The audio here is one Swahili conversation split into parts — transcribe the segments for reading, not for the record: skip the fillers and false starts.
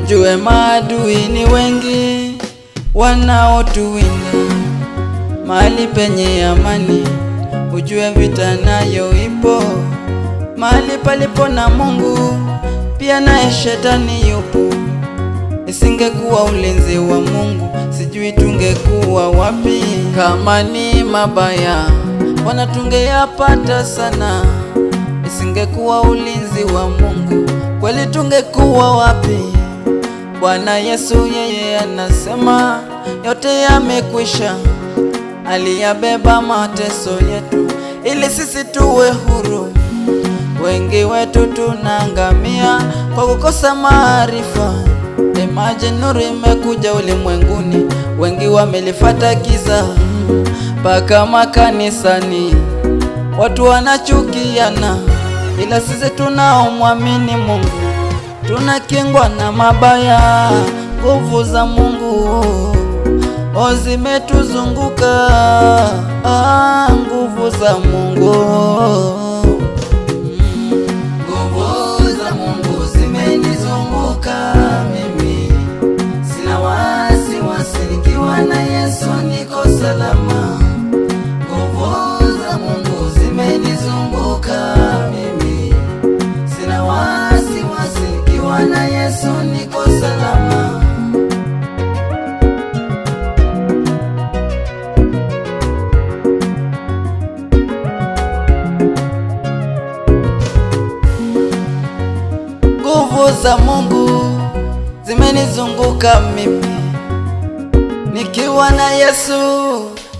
Ujue maadui ni wengi wanaotuwinda, mahali penye amani ujue vita nayo ipo. Mahali palipo na Mungu pia naye shetani yupo. Isingekuwa ulinzi wa Mungu sijui tungekuwa wapi. Kama ni mabaya wana tungeyapata sana. Isingekuwa ulinzi wa Mungu kweli tungekuwa wapi? Bwana Yesu yeye anasema yote yamekwisha. Aliyabeba mateso yetu ili sisi tuwe huru. Wengi wetu tunaangamia kwa kukosa maarifa. Imagine nuru imekuja ulimwenguni, wengi wamelifata giza. Paka makanisani watu wanachukiana, ila sisi tunaomwamini Mungu tunakingwa na mabaya. Nguvu za Mungu zimetuzunguka, nguvu za Mungu, nguvu za Mungu zimenizunguka mimi. Sina wasiwasi nikiwa na Yesu niko salama. Nguvu za Mungu zimenizunguka mimi. Sina wasiwasi nikiwa na Yesu niko salama. Nguvu za Mungu zimenizunguka mimi. Nikiwa na Yesu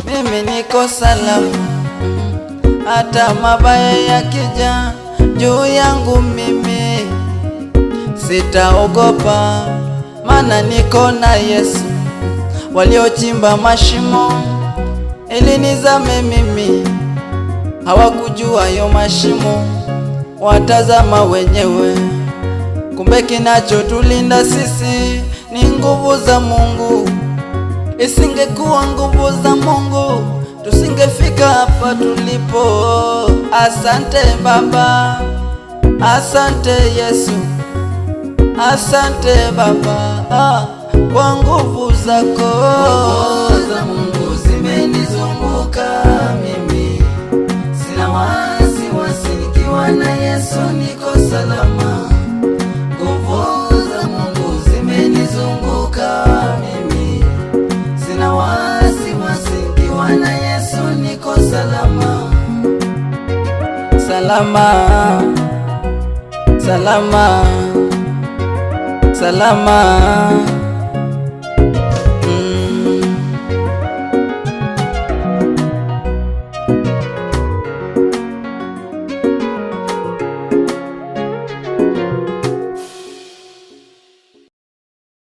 mimi niko salama. Hata mabaya yakija juu yangu mimi sitaogopa, maana niko na Yesu. Waliochimba mashimo ili nizame mimi hawakujua yo mashimo, watazama wenyewe. Kumbe kinachotulinda sisi ni nguvu za Mungu. Isingekuwa nguvu za Mungu tusingefika hapa tulipo. Asante Baba, asante Yesu, asante Baba kwa nguvu zako. Nguvu za Mungu zimenizunguka mimi. Sina wasiwasi nikiwa na Yesu niko salama. Nguvu za Mungu zimenizunguka mimi. Sina wasiwasi nikiwa na Yesu niko salama. Salama, salama, salama.